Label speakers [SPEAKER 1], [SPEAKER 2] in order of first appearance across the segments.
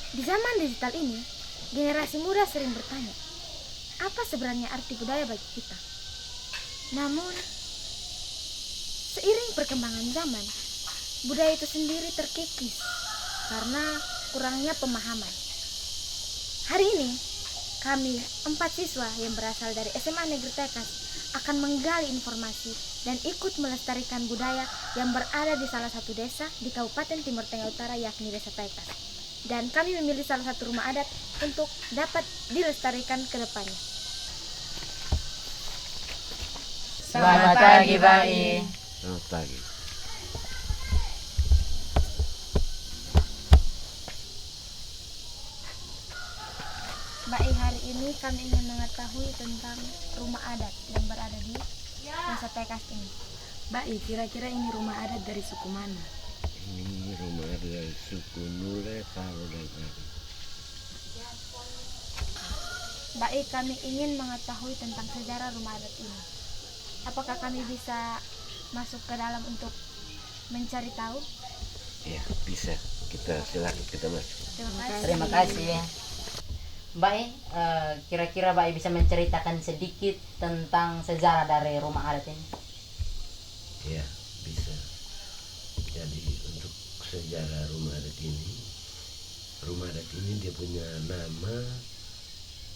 [SPEAKER 1] Di zaman digital ini, generasi muda sering bertanya, apa sebenarnya arti budaya bagi kita? Namun, seiring perkembangan zaman, budaya itu sendiri terkikis karena kurangnya pemahaman. Hari ini, kami 4 siswa yang berasal dari SMA Negeri Tekas akan menggali informasi dan ikut melestarikan budaya yang berada di salah satu desa di Kabupaten Timur Tengah Utara, yakni Desa Tekas. Dan kami memilih salah satu rumah adat untuk dapat dilestarikan ke depannya.
[SPEAKER 2] Selamat pagi, Bai.
[SPEAKER 3] Selamat pagi.
[SPEAKER 1] Baik, hari ini kami ingin mengetahui tentang rumah adat yang berada di Desa Tekas ini.
[SPEAKER 2] Bai, kira-kira ini rumah adat dari suku mana?
[SPEAKER 3] Ini rumah dari suku Nule, Palo, dan Abi.
[SPEAKER 1] Baik, kami ingin mengetahui tentang sejarah rumah adat ini. Apakah kami bisa masuk ke dalam untuk mencari tahu?
[SPEAKER 3] Ya, bisa. Silakan kita masuk.
[SPEAKER 2] Terima kasih. Bai, kira-kira Bai bisa menceritakan sedikit tentang sejarah dari rumah adat ini?
[SPEAKER 3] Ya, bisa. Jadi untuk sejarah rumah adat ini dia punya nama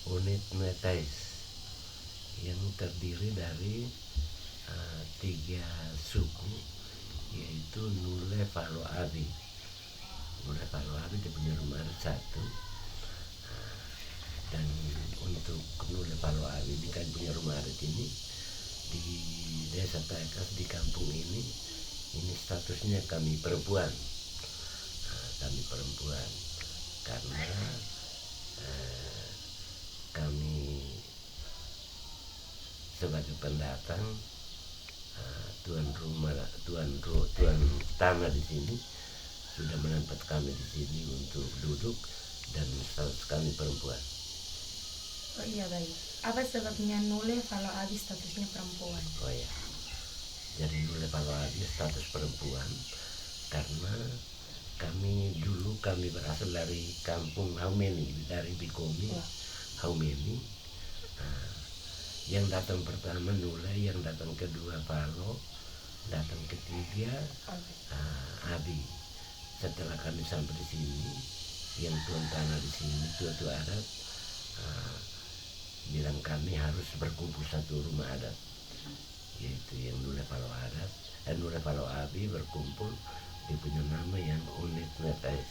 [SPEAKER 3] Unit Metais yang terdiri dari 3 suku, yaitu Nule, Palo, Abi. Nule, Palo, Abi dia punya rumah adat 1. Dan untuk Nule, Palo, Abi ini kan punya rumah adat ini di Desa Tekas, di kampung ini statusnya kami perempuan. Kami perempuan karena kami sebagai pendatang, tuan tanah di sini sudah menempat kami di sini untuk duduk, dan status kami perempuan.
[SPEAKER 2] Oh iya, Bai. Apa sebabnya Nule kalau Abi statusnya perempuan?
[SPEAKER 3] Oh ya, jadi Nule, Palo, Abi status perempuan karena kami berasal dari kampung Haumeni, dari Bikomi, Haumeni. Yang datang pertama Nule, yang datang kedua Palo, datang ketiga Abi. Setelah kami sampai di sini, yang tuan tanah di sini, tua adat, bilang kami harus berkumpul satu rumah adat, yaitu yang Nule, Palo, Nule, Palo, Abi berkumpul, dia punya nama yang Unit Metais.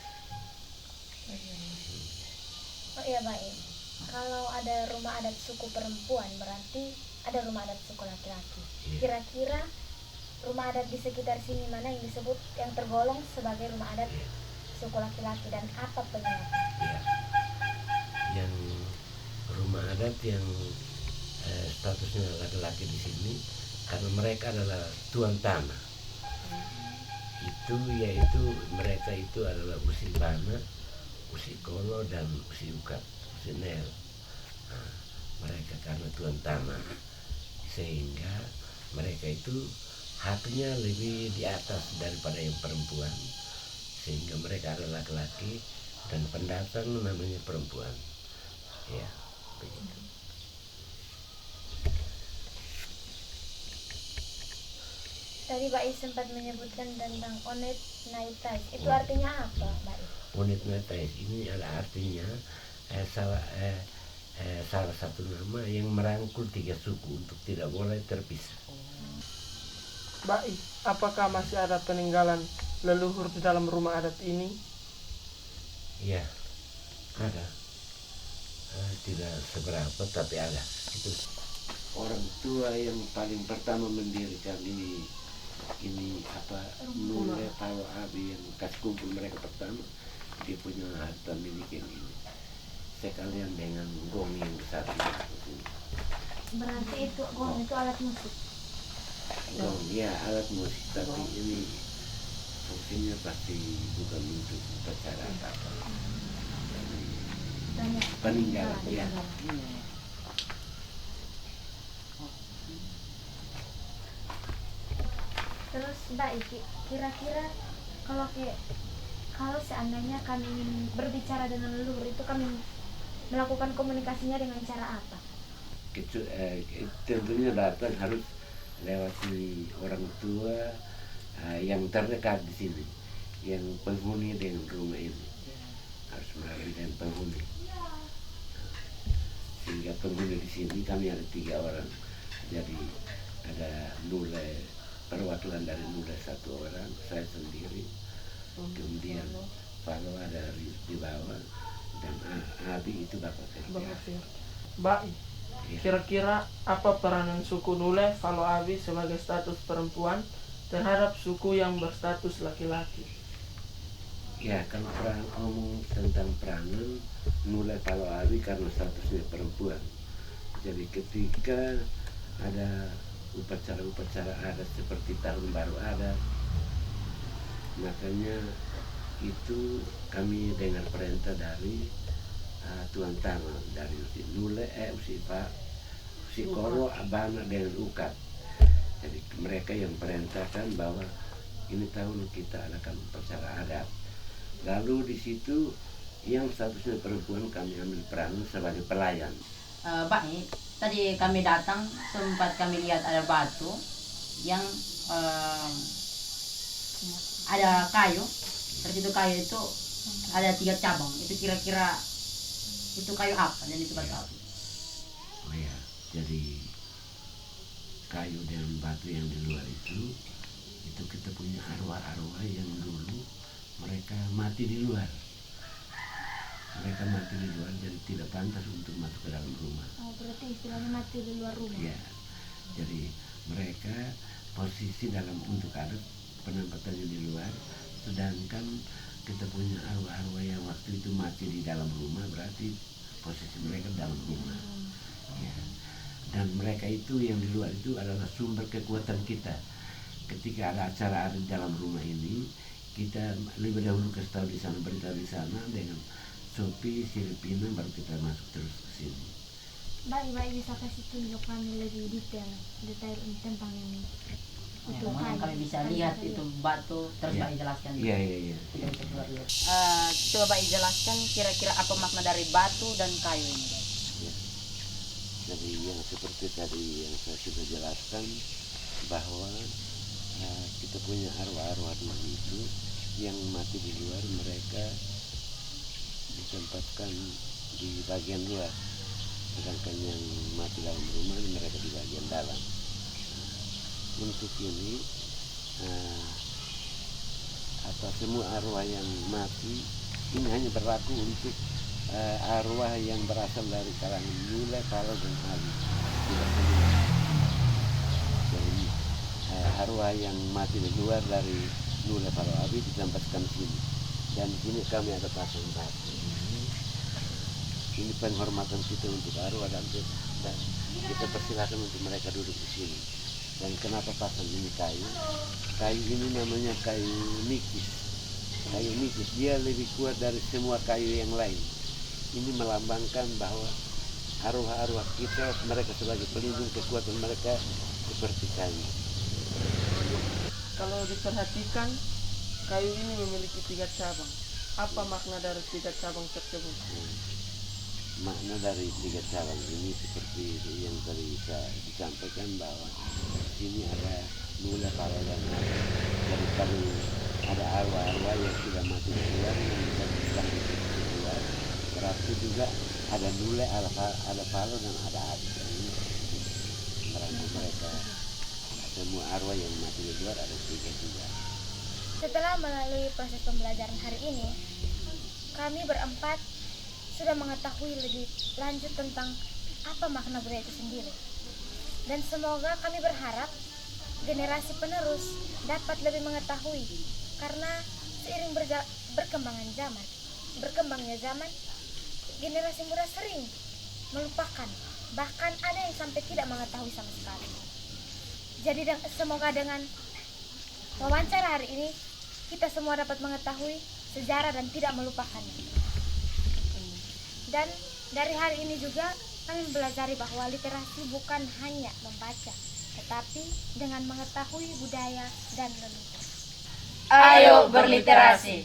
[SPEAKER 1] Oh iya, baik. Kalau ada rumah adat suku perempuan, berarti ada rumah adat suku laki-laki. Kira-kira rumah adat di sekitar sini mana yang disebut, yang tergolong sebagai rumah adat suku laki-laki, dan apa penyebabnya?
[SPEAKER 3] Ya. Yang rumah adat yang statusnya laki-laki di sini karena mereka adalah tuan tanah. Yaitu mereka itu adalah Usi Bana, Usi Kolo, dan Usi Ukat, Usi Nel. Mereka karena tuan tanah, sehingga mereka itu haknya lebih di atas daripada yang perempuan, sehingga mereka adalah laki-laki dan pendatang namanya perempuan. Ya, begitu.
[SPEAKER 1] Tadi Mbak I sempat menyebutkan tentang Unit Metais. Itu artinya apa, Mbak I?
[SPEAKER 3] Unit Metais ini adalah artinya salah satu nama yang merangkul 3 suku untuk tidak boleh terpisah.
[SPEAKER 4] Baik, apakah masih ada peninggalan leluhur di dalam rumah adat ini?
[SPEAKER 3] Ya, ada. Tidak seberapa, tapi ada. Itu orang tua yang paling pertama mendirikan ini Nule, Palo, Abi, yang kasih kumpul mereka pertama, dia punya harta milik yang ini sekalian dengan gong yang besar ini.
[SPEAKER 1] Berarti itu gong itu alat musik.
[SPEAKER 3] Gong, ya, alat musik, tapi ini fungsinya pasti bukan untuk upacara apa-apa. Peninggalan, ya.
[SPEAKER 1] Terus Mbak I, kira-kira kalau kalau seandainya kami ingin berbicara dengan leluhur itu kami melakukan komunikasinya dengan cara apa?
[SPEAKER 3] Tentunya datang harus lewati orang tua yang terdekat di sini, yang penghuni dengan rumah ini, harus melalui dengan penghuni. Sehingga penghuni di sini kami ada 3 orang, jadi ada Nule, perwakilan dari Nule 1 orang, saya sendiri, kemudian Palo ada di bawah, dan Abi itu bapak saya.
[SPEAKER 4] Bai,
[SPEAKER 3] Ya.
[SPEAKER 4] kira-kira apa peranan suku Nule Falo Abi sebagai status perempuan terhadap suku yang berstatus laki-laki?
[SPEAKER 3] Ya, kalau ngomong tentang peranan Nule Palo Abi karena statusnya perempuan. Jadi ketika ada upacara-upacara adat seperti tahun baru adat, makanya itu kami dengar perintah dari Tuan Tama, dari Usi Nule, Usi Pak, Usi Kolo, Abana dengan Ukat. Jadi mereka yang perintahkan bahwa ini tahun kita adakan upacara adat. Lalu di situ yang statusnya perempuan kami ambil peran sebagai pelayan.
[SPEAKER 2] Pak, tadi kami datang sempat kami lihat ada batu yang ada kayu. Terus itu kayu itu ada 3 cabang. Itu kira-kira itu kayu apa dan itu batu apa?
[SPEAKER 3] Oh ya, jadi kayu dan batu yang di luar itu kita punya arwah-arwah yang dulu mereka mati di luar. Mereka mati di luar, jadi tidak pantas untuk masuk ke dalam rumah.
[SPEAKER 1] Oh, berarti istilahnya mati di luar rumah.
[SPEAKER 3] Ya, jadi mereka posisi dalam untuk adat penempatannya di luar, sedangkan kita punya arwah-arwah yang waktu itu mati di dalam rumah, berarti posisi mereka dalam rumah. Ya. Dan mereka itu yang di luar itu adalah sumber kekuatan kita. Ketika ada acara adat dalam rumah ini, kita lebih dahulu kasih tahu di sana, beritahu di sana dengan Sopi, Filipina, baru kita masuk terus ke sini.
[SPEAKER 1] Baik, bisa kasih tunjuk kami lebih detail tentang ini.
[SPEAKER 2] Ya, mungkin kami bisa lihat itu batu, terus
[SPEAKER 3] Ya.
[SPEAKER 2] Pak jelaskan.
[SPEAKER 3] Iya.
[SPEAKER 2] Tidak bisa keluar lihat. Coba Pak jelaskan kira-kira apa makna dari batu dan kayu ini.
[SPEAKER 3] Ya. Jadi yang seperti tadi yang saya sudah jelaskan bahwa kita punya arwah-arwah dulu itu yang mati di luar, mereka ditempatkan di bagian luar, sedangkan yang mati dalam rumah mereka di bagian dalam. Untuk ini semua arwah yang mati ini hanya berlaku untuk arwah yang berasal dari kalangan Nule, Palo dan Abi. Tidak semua. Jadi arwah yang mati di luar dari Nule, Palo, Abi ditempatkan sini. Dan di sini kami ada pasang batu. Ini penghormatan kita untuk arwah dan kita persilakan untuk mereka duduk di sini. Dan kenapa pasang ini kayu? Kayu ini namanya kayu nikis. Kayu nikis dia lebih kuat dari semua kayu yang lain. Ini melambangkan bahwa arwah-arwah kita, mereka sebagai pelindung kekuatan mereka seperti kayu.
[SPEAKER 4] Kalau diperhatikan, kayu ini memiliki 3 cabang. Apa makna dari 3 cabang tersebut?
[SPEAKER 3] Makna dari 3 cabang ini seperti yang tadi saya disampaikan bahwa sini ada Nule, Palo dan Abi. Jadi kalau ada arwah-arwah yang sudah mati di luar yang bisa ditangkap di luar, berarti juga ada Nule, ada Palo dan ada Abi. Ini merangkul mereka. Semua arwah yang mati di luar ada 3 juga.
[SPEAKER 1] Setelah melalui proses pembelajaran hari ini, kami berempat sudah mengetahui lebih lanjut tentang apa makna budaya itu sendiri. Dan semoga kami berharap generasi penerus dapat lebih mengetahui, karena seiring berkembangnya zaman, generasi muda sering melupakan, bahkan ada yang sampai tidak mengetahui sama sekali. Jadi semoga dengan wawancara hari ini kita semua dapat mengetahui sejarah dan tidak melupakannya. Dan dari hari ini juga kami mempelajari bahwa literasi bukan hanya membaca, tetapi dengan mengetahui budaya dan leluhur.
[SPEAKER 2] Ayo berliterasi.